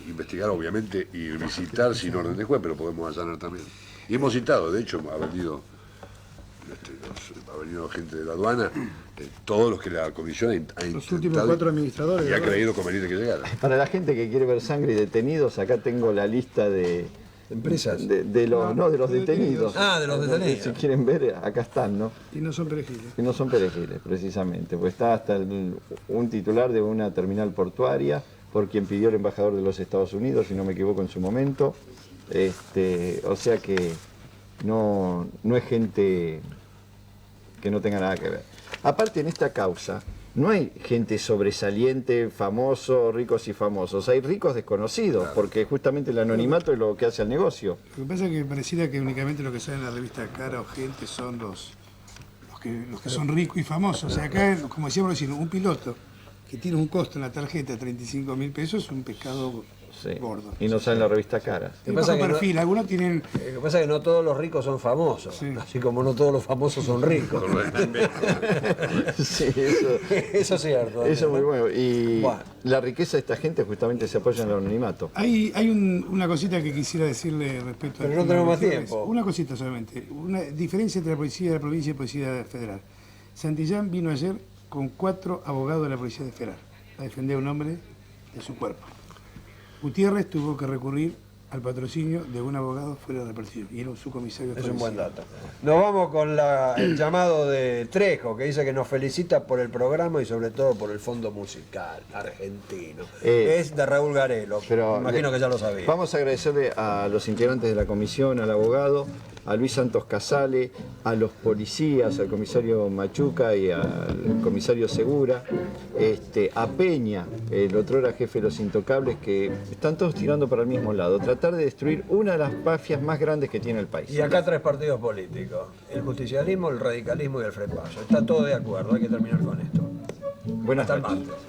investigar obviamente y visitar sin orden del juez, pero podemos allanar también. Y hemos citado, de hecho, ha venido gente de la aduana, todos los que la comisión ha intentado. Los últimos 4 administradores. Y ha creído conveniente que llegara. Para la gente que quiere ver sangre y detenidos, acá tengo la lista de empresas. De los detenidos. Ah, de los detenidos. Si quieren ver, acá están, ¿no? Y no son perejiles. Y no son perejiles, precisamente. Pues está hasta un titular de una terminal portuaria, por quien pidió el embajador de los Estados Unidos, si no me equivoco en su momento. O sea que no es gente que no tenga nada que ver. Aparte, en esta causa no hay gente sobresaliente, famoso, ricos y famosos. Hay ricos desconocidos, porque justamente el anonimato es lo que hace al negocio. Lo que pasa es que pareciera que únicamente lo que sale en la revista Cara o Gente son los que son ricos y famosos. O sea, acá, como decíamos recién, un piloto que tiene un costo en la tarjeta de 35.000 pesos es un pescado gordo. Y no sale en la revista Cara. Es bajo perfil, algunos tienen... Lo que pasa es que no todos los ricos son famosos, así como no todos los famosos son ricos. Sí, eso es cierto. Eso es muy bueno. Y la riqueza de esta gente justamente se apoya en el anonimato. Hay una cosita que quisiera decirle respecto a... Pero no tenemos más tiempo. Una cosita solamente. Una diferencia entre la policía de la provincia y la policía federal. Santillán vino ayer con 4 abogados de la policía federal a defender a un hombre de su cuerpo. Gutiérrez tuvo que recurrir al patrocinio de un abogado fuera de partido y era un subcomisario. Es un buen dato. Nos vamos con el llamado de Trejo, que dice que nos felicita por el programa y sobre todo por el fondo musical argentino. Es de Raúl Garelo, pero imagino que ya lo sabía. Vamos a agradecerle a los integrantes de la comisión, al abogado, a Luis Santos Casale, a los policías, al comisario Machuca y al comisario Segura, a Peña, el otro era jefe de los Intocables, que están todos tirando para el mismo lado, tratar de destruir una de las mafias más grandes que tiene el país. Y acá 3 partidos políticos, el justicialismo, el radicalismo y el frepaso. Está todo de acuerdo, hay que terminar con esto. Buenas Hasta noches. el martes.